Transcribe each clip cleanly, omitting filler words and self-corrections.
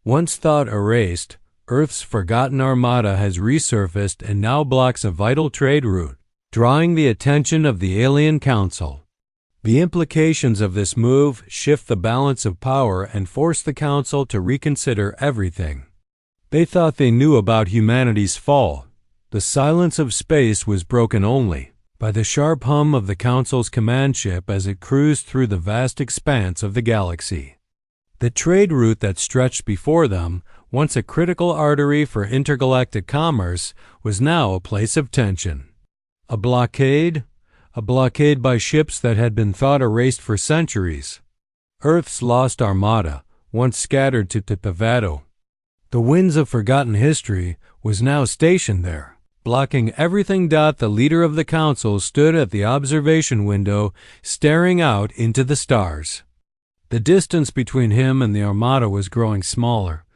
Once thought erased, Earth's forgotten armada has resurfaced and now blocks a vital trade route, drawing the attention of the alien council. The implications of this move shift the balance of power and force the council to reconsider everything. They thought they knew about humanity's fall. The silence of space was broken only by the sharp hum of the council's command ship as it cruised through the vast expanse of the galaxy. The trade route that stretched before them, once a critical artery for intergalactic commerce, was now a place of tension. A blockade? A blockade by ships that had been thought erased for centuries. Earth's lost armada, once scattered to Tipavado. The winds of forgotten history was now stationed there, blocking everything. The leader of the council stood at the observation window, staring out into the stars. The distance between him and the armada was growing smaller,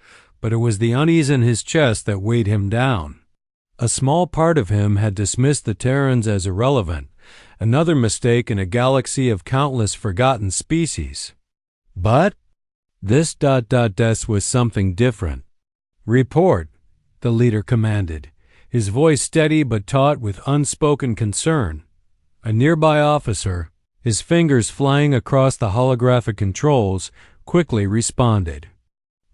but it was the unease in his chest that weighed him down. A small part of him had dismissed the Terrans as irrelevant, another mistake in a galaxy of countless forgotten species. But this was something different. "Report," the leader commanded, his voice steady but taut with unspoken concern. A nearby officer, his fingers flying across the holographic controls, quickly responded.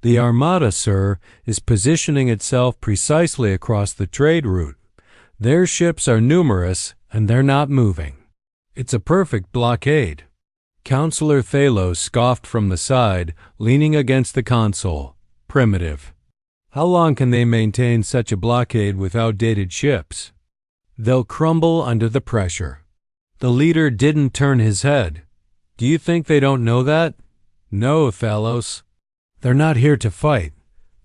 "The Armada, sir, is positioning itself precisely across the trade route. Their ships are numerous, and they're not moving. It's a perfect blockade." Counselor Thalos scoffed from the side, leaning against the console. "Primitive. How long can they maintain such a blockade with outdated ships? They'll crumble under the pressure." The leader didn't turn his head. "Do you think they don't know that?" "No, Thalos. They're not here to fight.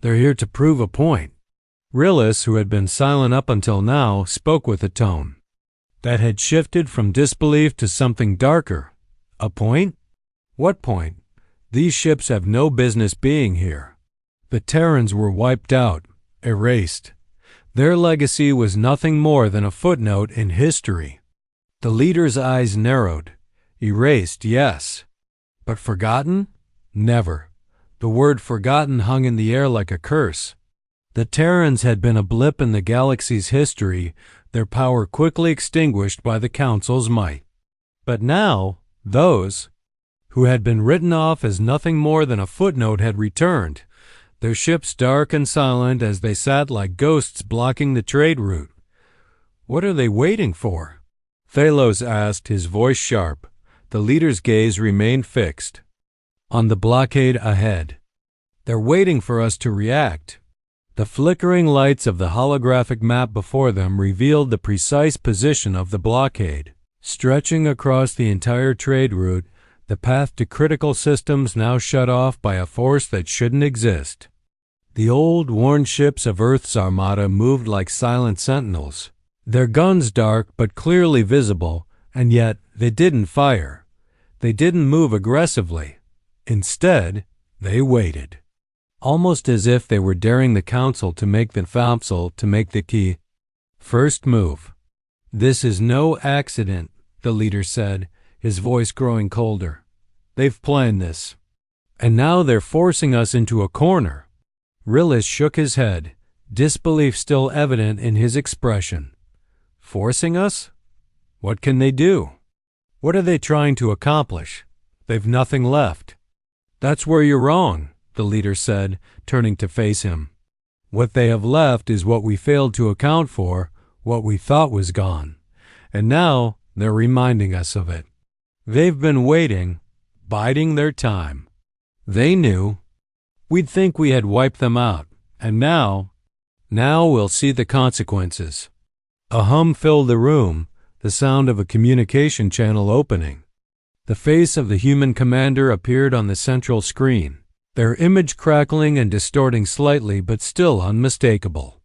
They're here to prove a point." Krylos, who had been silent up until now, spoke with a tone that had shifted from disbelief to something darker. "A point? What point? These ships have no business being here. The Terrans were wiped out, erased. Their legacy was nothing more than a footnote in history." The leader's eyes narrowed. "Erased, yes. But forgotten? Never." The word forgotten hung in the air like a curse. The Terrans had been a blip in the galaxy's history, their power quickly extinguished by the Council's might. But now, those who had been written off as nothing more than a footnote had returned, their ships dark and silent as they sat like ghosts blocking the trade route. "What are they waiting for?" Thalos asked, his voice sharp. The leader's gaze remained fixed on the blockade ahead. "They're waiting for us to react." The flickering lights of the holographic map before them revealed the precise position of the blockade, stretching across the entire trade route, the path to critical systems now shut off by a force that shouldn't exist. The old, worn ships of Earth's armada moved like silent sentinels, their guns dark but clearly visible, and yet they didn't fire. They didn't move aggressively. Instead, they waited, almost as if they were daring the Council to make the key first move. "This is no accident," the leader said, his voice growing colder. "They've planned this. And now they're forcing us into a corner." Krylos shook his head, disbelief still evident in his expression. "Forcing us? What can they do? What are they trying to accomplish? They've nothing left." "That's where you're wrong," the leader said, turning to face him. "What they have left is what we failed to account for, what we thought was gone. And now they're reminding us of it. They've been waiting, biding their time. They knew. We'd think we had wiped them out, and now we'll see the consequences." A hum filled the room, the sound of a communication channel opening. The face of the human commander appeared on the central screen, their image crackling and distorting slightly but still unmistakable.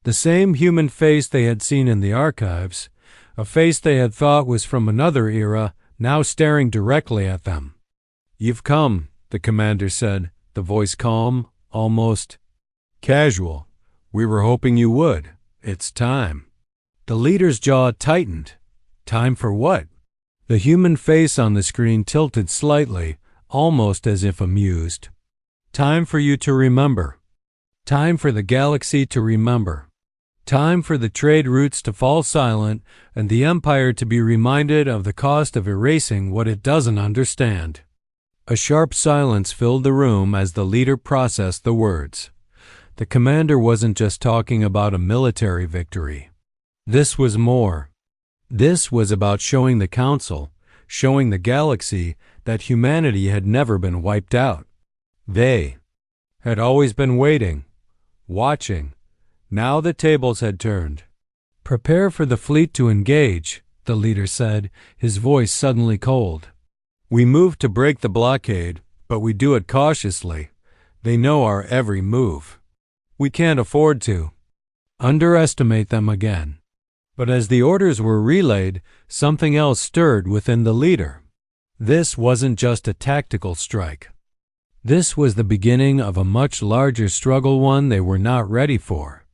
The same human face they had seen in the archives, a face they had thought was from another era, now staring directly at them. "You've come," the commander said, the voice calm, almost casual. "We were hoping you would. It's time." The leader's jaw tightened. Time for what? The human face on the screen tilted slightly, almost as if amused. Time for you to remember. Time for the galaxy to remember. Time for the trade routes to fall silent and the Empire to be reminded of the cost of erasing what it doesn't understand. A sharp silence filled the room as the leader processed the words. The commander wasn't just talking about a military victory. This was more. This was about showing the Council, showing the galaxy, that humanity had never been wiped out. They had always been waiting, watching. Now the tables had turned. Prepare for the fleet to engage, the leader said, his voice suddenly cold. We move to break the blockade, but we do it cautiously. They know our every move. We can't afford to underestimate them again. But as the orders were relayed, something else stirred within the leader. This wasn't just a tactical strike. This was the beginning of a much larger struggle, one they were not ready for.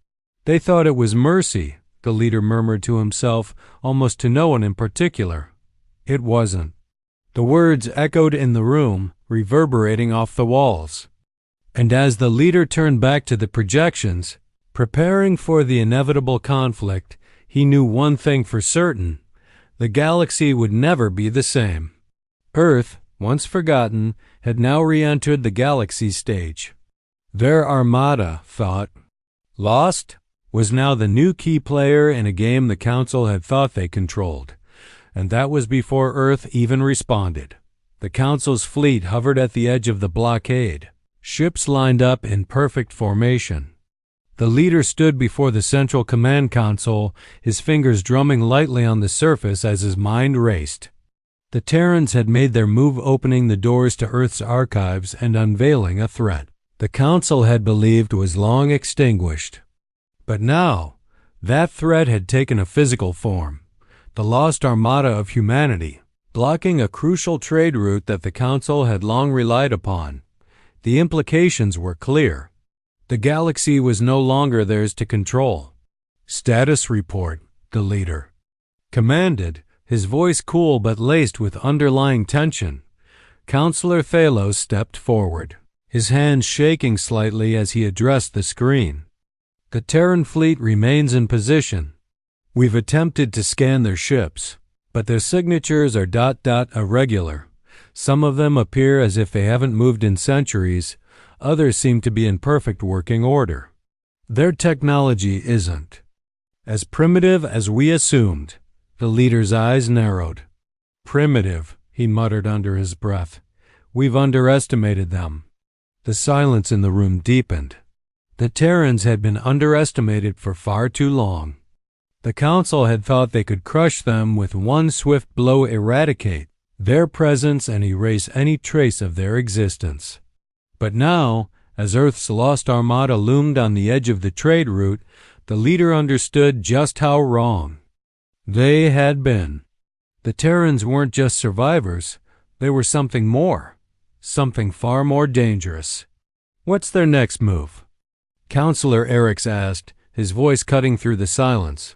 They thought it was mercy, the leader murmured to himself, almost to no one in particular. It wasn't. The words echoed in the room, reverberating off the walls. And as the leader turned back to the projections, preparing for the inevitable conflict, he knew one thing for certain: the galaxy would never be the same. Earth, once forgotten, had now re-entered the galaxy stage. Their Armada, thought lost, was now the new key player in a game the Council had thought they controlled. And that was before Earth even responded. The Council's fleet hovered at the edge of the blockade, ships lined up in perfect formation. The leader stood before the central command console, his fingers drumming lightly on the surface as his mind raced. The Terrans had made their move, opening the doors to Earth's archives and unveiling a threat the Council had believed was long extinguished. But now, that threat had taken a physical form. The lost Armada of humanity, blocking a crucial trade route that the Council had long relied upon. The implications were clear. The galaxy was no longer theirs to control. Status report, the leader commanded, his voice cool but laced with underlying tension. Counselor Thalos stepped forward, his hands shaking slightly as he addressed the screen. The Terran fleet remains in position. We've attempted to scan their ships, but their signatures are ... irregular. Some of them appear as if they haven't moved in centuries, others seem to be in perfect working order. Their technology isn't as primitive as we assumed. The leader's eyes narrowed. Primitive, he muttered under his breath. We've underestimated them. The silence in the room deepened. The Terrans had been underestimated for far too long. The Council had thought they could crush them with one swift blow, eradicate their presence and erase any trace of their existence. But now, as Earth's lost Armada loomed on the edge of the trade route, the leader understood just how wrong they had been. The Terrans weren't just survivors, they were something more, something far more dangerous. What's their next move? Counselor Erix asked, his voice cutting through the silence.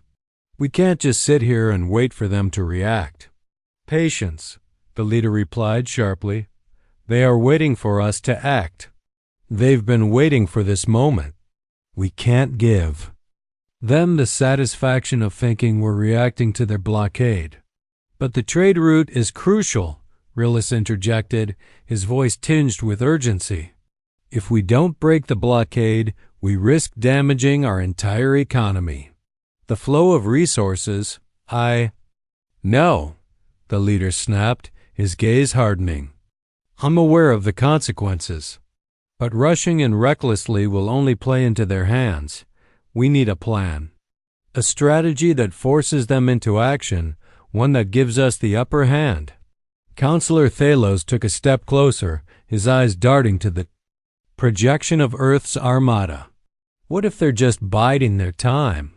We can't just sit here and wait for them to react. Patience, the leader replied sharply. They are waiting for us to act. They've been waiting for this moment. We can't give them the satisfaction of thinking we're reacting to their blockade. But the trade route is crucial, Rylos interjected, his voice tinged with urgency. If we don't break the blockade, we risk damaging our entire economy. The flow of resources, No, the leader snapped, his gaze hardening. I'm aware of the consequences. But rushing in recklessly will only play into their hands. We need a plan. A strategy that forces them into action, one that gives us the upper hand. Counselor Thalos took a step closer, his eyes darting to the projection of Earth's Armada. What if they're just biding their time?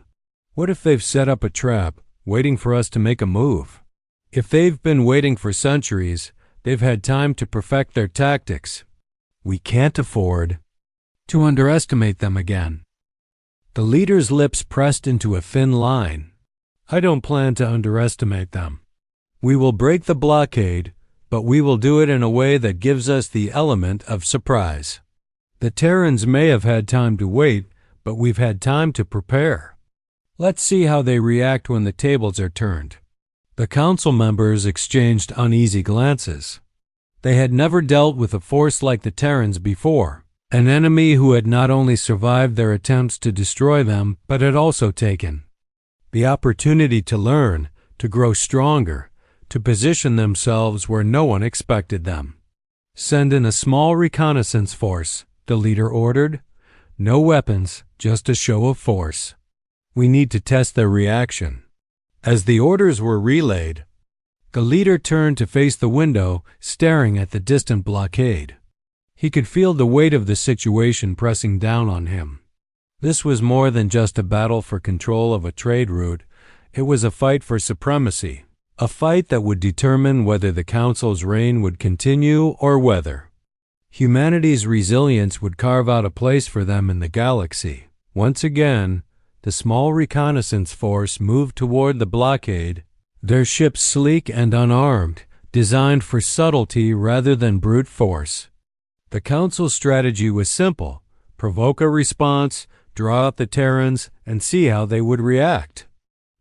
What if they've set up a trap, waiting for us to make a move? If they've been waiting for centuries, they've had time to perfect their tactics. We can't afford to underestimate them again. The leader's lips pressed into a thin line. I don't plan to underestimate them. We will break the blockade, but we will do it in a way that gives us the element of surprise. The Terrans may have had time to wait, but we've had time to prepare. Let's see how they react when the tables are turned." The council members exchanged uneasy glances. They had never dealt with a force like the Terrans before, an enemy who had not only survived their attempts to destroy them, but had also taken the opportunity to learn, to grow stronger, to position themselves where no one expected them. "Send in a small reconnaissance force," the leader ordered. "No weapons, just a show of force. We need to test their reaction." As the orders were relayed, the leader turned to face the window, staring at the distant blockade. He could feel the weight of the situation pressing down on him. This was more than just a battle for control of a trade route. It was a fight for supremacy, a fight that would determine whether the Council's reign would continue or whether humanity's resilience would carve out a place for them in the galaxy. Once again, the small reconnaissance force moved toward the blockade, their ships sleek and unarmed, designed for subtlety rather than brute force. The Council's strategy was simple: provoke a response, draw out the Terrans, and see how they would react.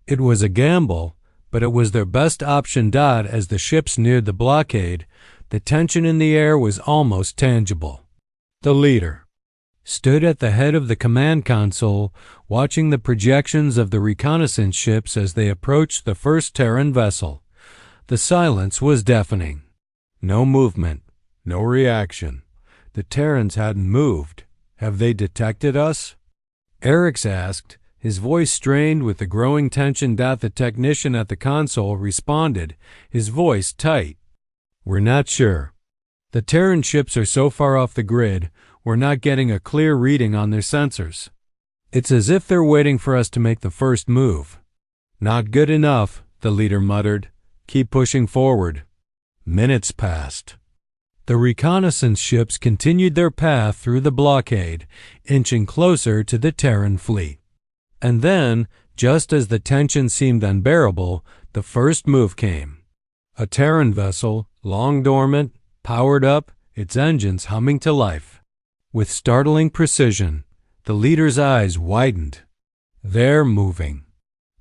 It was a gamble, but it was their best option. As the ships neared the blockade, the tension in the air was almost tangible. The leader stood at the head of the command console, watching the projections of the reconnaissance ships as they approached the first Terran vessel. The silence was deafening. No movement, no reaction. The Terrans hadn't moved. "Have they detected us?" Eric's asked, his voice strained with the growing tension. The technician at the console responded, his voice tight. "We're not sure. The Terran ships are so far off the grid, we're not getting a clear reading on their sensors. It's as if they're waiting for us to make the first move." "Not good enough," the leader muttered. "Keep pushing forward." Minutes passed. The reconnaissance ships continued their path through the blockade, inching closer to the Terran fleet. And then, just as the tension seemed unbearable, the first move came. A Terran vessel, long dormant, powered up, its engines humming to life. With startling precision, the leader's eyes widened. "They're moving."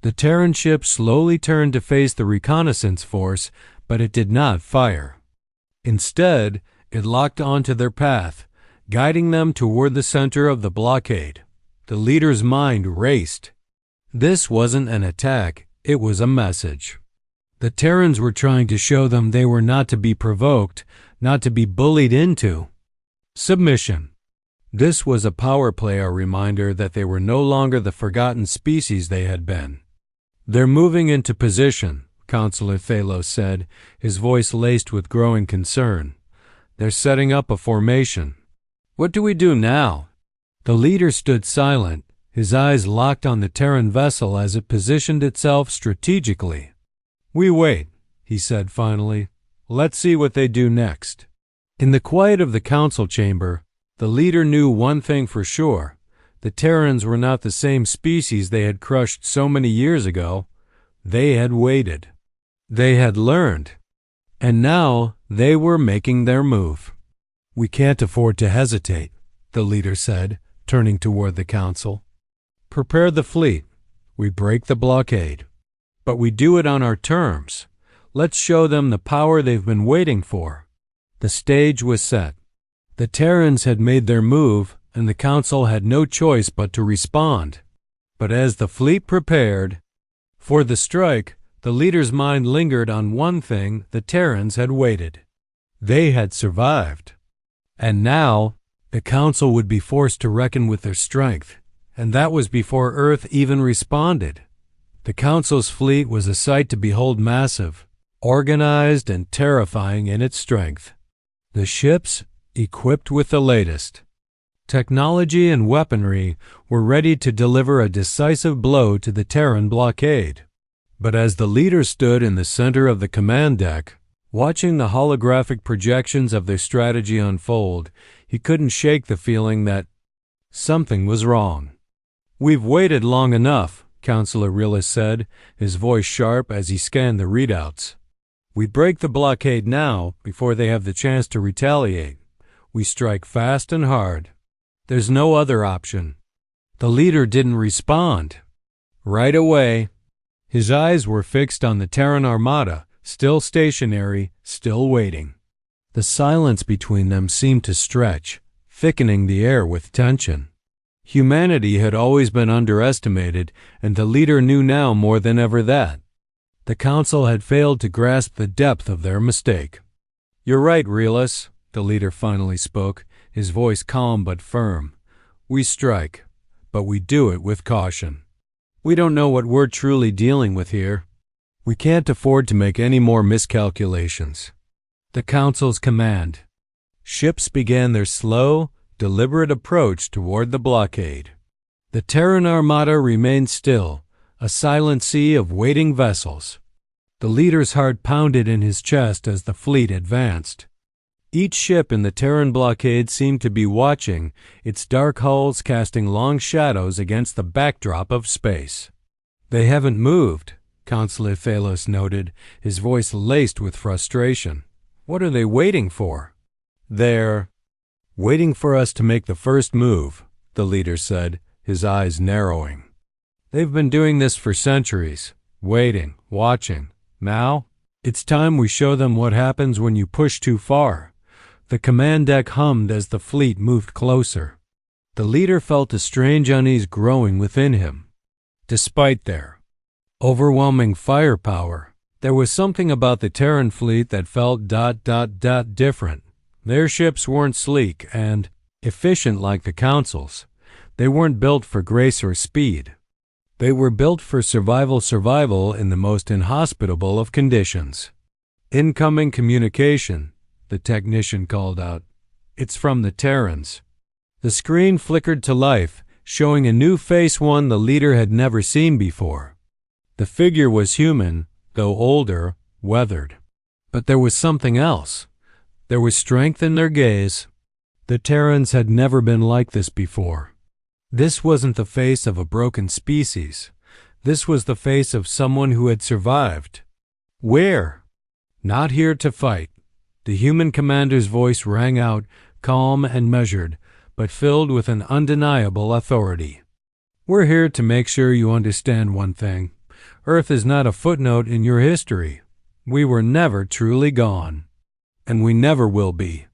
The Terran ship slowly turned to face the reconnaissance force, but it did not fire. Instead, it locked onto their path, guiding them toward the center of the blockade. The leader's mind raced. This wasn't an attack, it was a message. The Terrans were trying to show them they were not to be provoked, not to be bullied into submission. This was a power play, a reminder that they were no longer the forgotten species they had been. "They're moving into position," Counselor Thalos said, his voice laced with growing concern. "They're setting up a formation. What do we do now?" The leader stood silent, his eyes locked on the Terran vessel as it positioned itself strategically. "We wait," he said finally. "Let's see what they do next." In the quiet of the council chamber, the leader knew one thing for sure. The Terrans were not the same species they had crushed so many years ago. They had waited. They had learned. And now they were making their move. "We can't afford to hesitate," the leader said, turning toward the council. "Prepare the fleet. We break the blockade. But we do it on our terms. Let's show them the power they've been waiting for." The stage was set. The Terrans had made their move, and the council had no choice but to respond. But as the fleet prepared for the strike, the leader's mind lingered on one thing: the Terrans had waited. They had survived. And now, the council would be forced to reckon with their strength, and that was before Earth even responded. The council's fleet was a sight to behold, massive, organized, and terrifying in its strength. The ships, equipped with the latest technology and weaponry, were ready to deliver a decisive blow to the Terran blockade. But as the leader stood in the center of the command deck, watching the holographic projections of their strategy unfold, he couldn't shake the feeling that something was wrong. "We've waited long enough," Counselor Krylos said, his voice sharp as he scanned the readouts. "We break the blockade now, before they have the chance to retaliate. We strike fast and hard." There's no other option. The leader didn't respond. Right away, his eyes were fixed on the Terran Armada, still stationary, still waiting. The silence between them seemed to stretch, thickening the air with tension. Humanity had always been underestimated, and the leader knew now more than ever that. The council had failed to grasp the depth of their mistake. "You're right, Krylos," the leader finally spoke, his voice calm but firm. "We strike, but we do it with caution. We don't know what we're truly dealing with here. We can't afford to make any more miscalculations." The council's command. Ships began their slow, deliberate approach toward the blockade. The Terran Armada remained still, a silent sea of waiting vessels. The leader's heart pounded in his chest as the fleet advanced. Each ship in the Terran blockade seemed to be watching, its dark hulls casting long shadows against the backdrop of space. "They haven't moved," Counselor Krylos noted, his voice laced with frustration. "What are they waiting for?" "They're waiting for us to make the first move," the leader said, his eyes narrowing. "They've been doing this for centuries, waiting, watching. Now, it's time we show them what happens when you push too far." The command deck hummed as the fleet moved closer. The leader felt a strange unease growing within him. Despite their overwhelming firepower, there was something about the Terran fleet that felt different. Their ships weren't sleek and efficient like the Council's. They weren't built for grace or speed. They were built for survival in the most inhospitable of conditions. "Incoming communication," the technician called out. "It's from the Terrans." The screen flickered to life, showing a new face, one the leader had never seen before. The figure was human, though older, weathered. But there was something else. There was strength in their gaze. The Terrans had never been like this before. This wasn't the face of a broken species. This was the face of someone who had survived. "Where?" "Not here to fight." The human commander's voice rang out, calm and measured, but filled with an undeniable authority. "We're here to make sure you understand one thing. Earth is not a footnote in your history. We were never truly gone. And we never will be."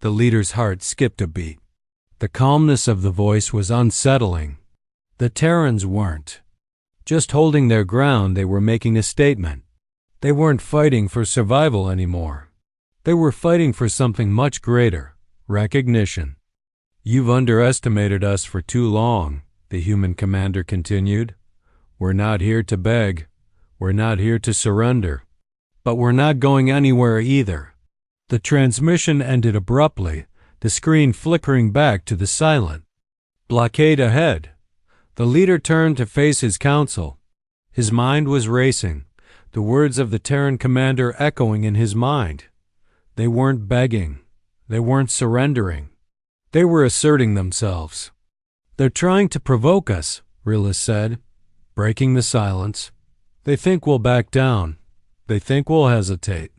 The leader's heart skipped a beat. The calmness of the voice was unsettling. The Terrans weren't just holding their ground, they were making a statement. They weren't fighting for survival anymore. They were fighting for something much greater, recognition. "You've underestimated us for too long," the human commander continued. "We're not here to beg. We're not here to surrender. But we're not going anywhere either." The transmission ended abruptly, the screen flickering back to the silent blockade ahead. The leader turned to face his council. His mind was racing, the words of the Terran commander echoing in his mind. They weren't begging. They weren't surrendering. They were asserting themselves. "They're trying to provoke us," Krylos said, breaking the silence. "They think we'll back down. They think we'll hesitate.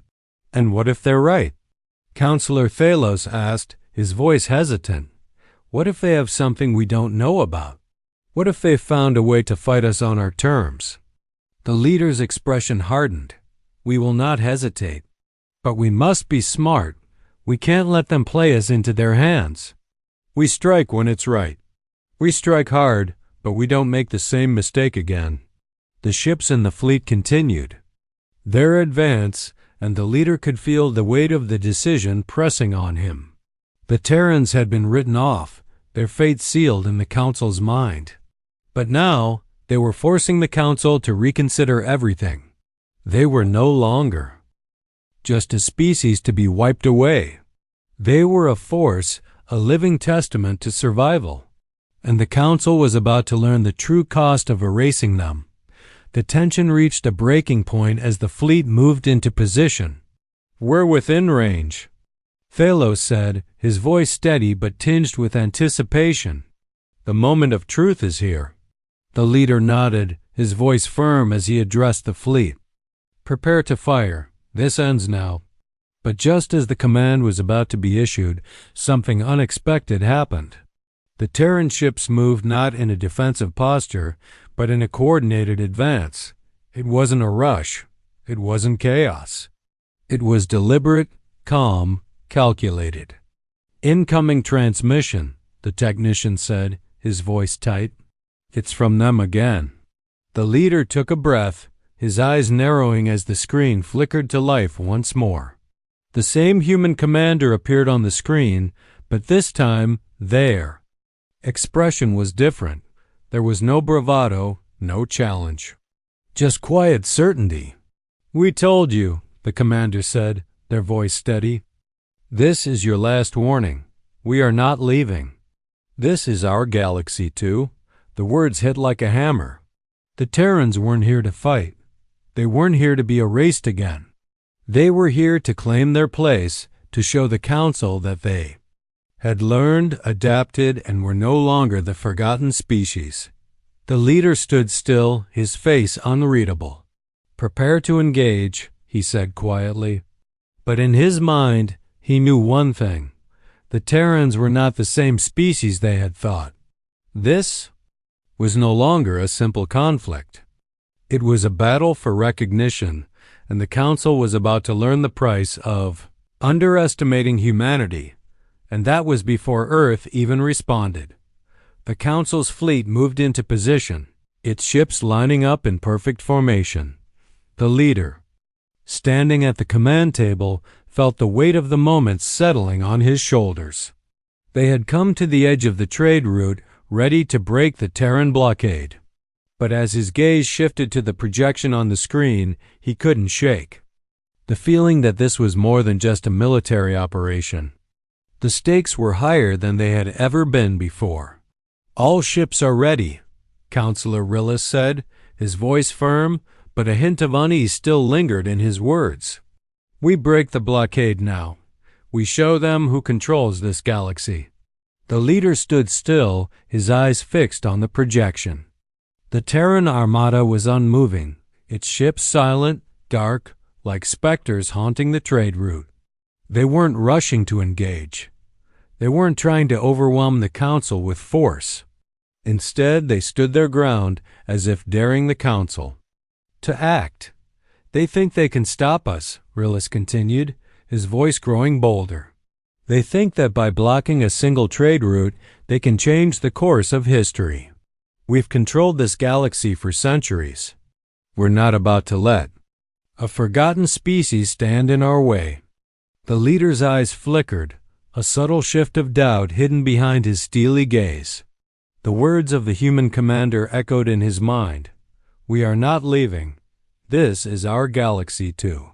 And what if they're right?" Counselor Krylos asked, his voice hesitant. "What if they have something we don't know about? What if they've found a way to fight us on our terms?" The leader's expression hardened. "We will not hesitate. But we must be smart. We can't let them play us into their hands. We strike when it's right. We strike hard, but we don't make the same mistake again." The ships in the fleet continued their advance, and the leader could feel the weight of the decision pressing on him. The Terrans had been written off, their fate sealed in the Council's mind. But now they were forcing the Council to reconsider everything. They were no longer just a species to be wiped away. They were a force, a living testament to survival. And the Council was about to learn the true cost of erasing them. The tension reached a breaking point as the fleet moved into position. "We're within range," Krylos said, his voice steady but tinged with anticipation. "The moment of truth is here." The leader nodded, his voice firm as he addressed the fleet. "Prepare to fire. This ends now." But just as the command was about to be issued, something unexpected happened. The Terran ships moved not in a defensive posture, but in a coordinated advance. It wasn't a rush. It wasn't chaos. It was deliberate, calm, calculated. "Incoming transmission," the technician said, his voice tight. "It's from them again." The leader took a breath, his eyes narrowing as the screen flickered to life once more. The same human commander appeared on the screen, but this time, their expression was different. There was no bravado, no challenge. Just quiet certainty. "We told you," the commander said, their voice steady. "This is your last warning. We are not leaving. This is our galaxy, too." The words hit like a hammer. The Terrans weren't here to fight. They weren't here to be erased again. They were here to claim their place, to show the Council that they had learned, adapted, and were no longer the forgotten species. The leader stood still, his face unreadable. "Prepare to engage," he said quietly. But in his mind, he knew one thing. The Terrans were not the same species they had thought. This was no longer a simple conflict. It was a battle for recognition, and the Council was about to learn the price of underestimating humanity, and that was before Earth even responded. The Council's fleet moved into position, its ships lining up in perfect formation. The leader, standing at the command table, felt the weight of the moment settling on his shoulders. They had come to the edge of the trade route, ready to break the Terran blockade. But as his gaze shifted to the projection on the screen, he couldn't shake the feeling that this was more than just a military operation. The stakes were higher than they had ever been before. "All ships are ready," Counselor Krylos said, his voice firm, but a hint of unease still lingered in his words. "We break the blockade now. We show them who controls this galaxy." The leader stood still, his eyes fixed on the projection. The Terran Armada was unmoving, its ships silent, dark, like specters haunting the trade route. They weren't rushing to engage. They weren't trying to overwhelm the Council with force. Instead, they stood their ground as if daring the Council to act. "They think they can stop us," Krylos continued, his voice growing bolder. "They think that by blocking a single trade route, they can change the course of history. We've controlled this galaxy for centuries. We're not about to let a forgotten species stand in our way." The leader's eyes flickered, a subtle shift of doubt hidden behind his steely gaze. The words of the human commander echoed in his mind. "We are not leaving. This is our galaxy, too."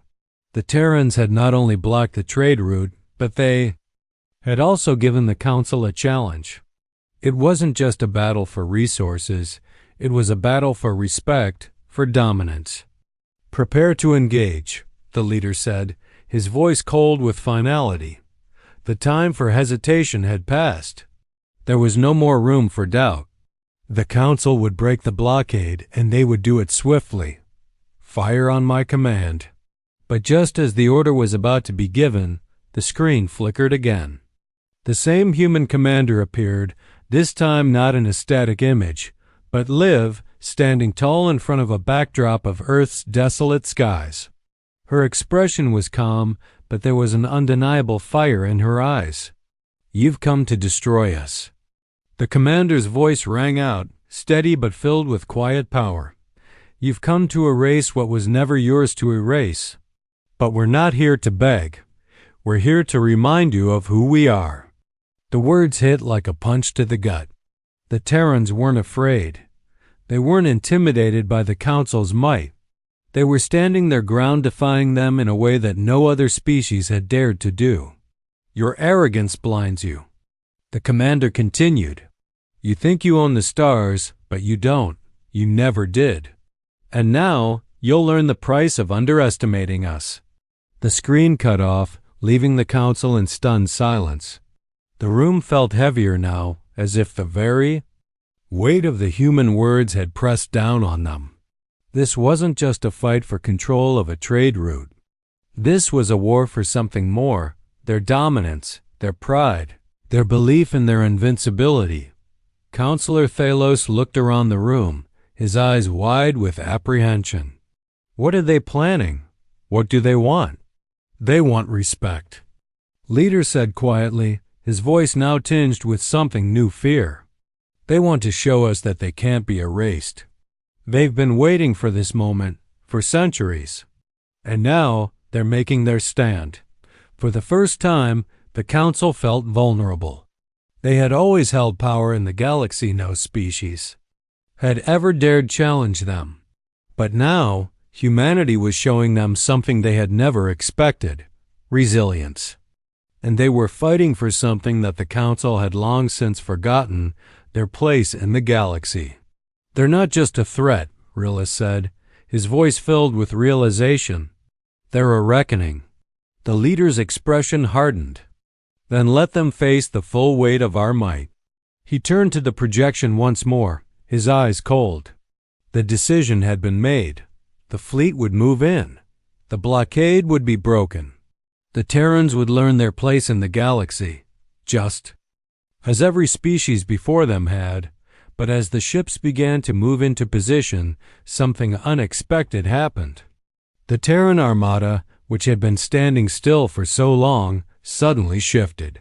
The Terrans had not only blocked the trade route, but they had also given the Council a challenge. It wasn't just a battle for resources, it was a battle for respect, for dominance. "Prepare to engage," the leader said, his voice cold with finality. The time for hesitation had passed. There was no more room for doubt. The Council would break the blockade, and they would do it swiftly. "Fire on my command." But just as the order was about to be given, the screen flickered again. The same human commander appeared, this time not in a static image, but live, standing tall in front of a backdrop of Earth's desolate skies. Her expression was calm, but there was an undeniable fire in her eyes. "You've come to destroy us." The commander's voice rang out, steady but filled with quiet power. "You've come to erase what was never yours to erase. But we're not here to beg. We're here to remind you of who we are." The words hit like a punch to the gut. The Terrans weren't afraid. They weren't intimidated by the Council's might. They were standing their ground, defying them in a way that no other species had dared to do. "Your arrogance blinds you," the commander continued. "You think you own the stars, but you don't. You never did. And now you'll learn the price of underestimating us." The screen cut off, leaving the Council in stunned silence. The room felt heavier now, as if the very weight of the human words had pressed down on them. This wasn't just a fight for control of a trade route. This was a war for something more, their dominance, their pride, their belief in their invincibility, Counselor Thalos looked around the room, his eyes wide with apprehension. What are they planning? What do they want? They want respect. Leader said quietly, his voice now tinged with something new fear. They want to show us that they can't be erased. They've been waiting for this moment for centuries. And now they're making their stand. For the first time, the Council felt vulnerable. They had always held power in the galaxy no species had ever dared challenge them. But now, humanity was showing them something they had never expected: resilience. And they were fighting for something that the Council had long since forgotten: their place in the galaxy. They're not just a threat, Krylos said, his voice filled with realization. They're a reckoning. The leader's expression hardened. Then let them face the full weight of our might. He turned to the projection once more, his eyes cold. The decision had been made. The fleet would move in. The blockade would be broken. The Terrans would learn their place in the galaxy, just as every species before them had. But as the ships began to move into position, something unexpected happened. The Terran Armada, which had been standing still for so long, suddenly shifted.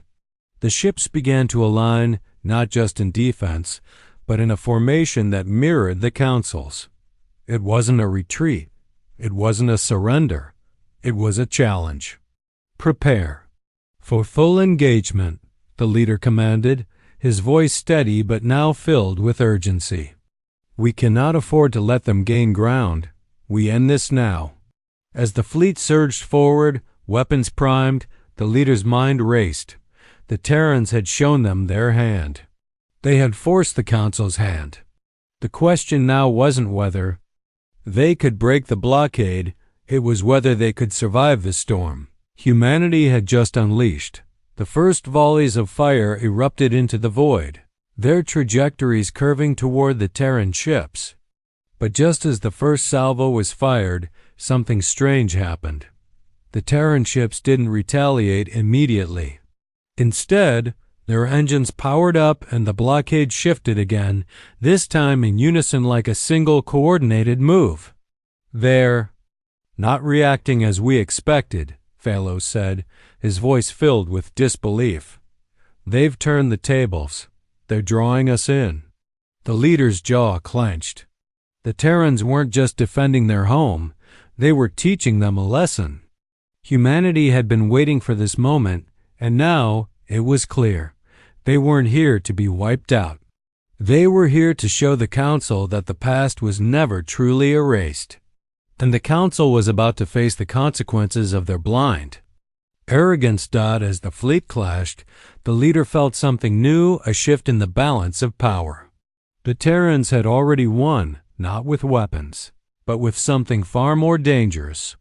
The ships began to align, not just in defense, but in a formation that mirrored the Council's. It wasn't a retreat. It wasn't a surrender. It was a challenge. Prepare for full engagement, the leader commanded, his voice steady but now filled with urgency. We cannot afford to let them gain ground. We end this now. As the fleet surged forward, weapons primed, the leader's mind raced. The Terrans had shown them their hand. They had forced the Council's hand. The question now wasn't whether they could break the blockade, it was whether they could survive the storm. Humanity had just unleashed. The first volleys of fire erupted into the void, their trajectories curving toward the Terran ships. But just as the first salvo was fired, something strange happened. The Terran ships didn't retaliate immediately. Instead, their engines powered up and the blockade shifted again, this time in unison like a single coordinated move. They're not reacting as we expected, Krylos said, his voice filled with disbelief. They've turned the tables. They're drawing us in. The leader's jaw clenched. The Terrans weren't just defending their home, they were teaching them a lesson. Humanity had been waiting for this moment, and now it was clear. They weren't here to be wiped out. They were here to show the Council that the past was never truly erased. And the Council was about to face the consequences of their blind arrogance. As the fleet clashed, the leader felt something new, a shift in the balance of power. The Terrans had already won, not with weapons, but with something far more dangerous: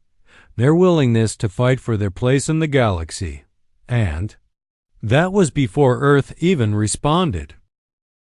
their willingness to fight for their place in the galaxy. And that was before Earth even responded.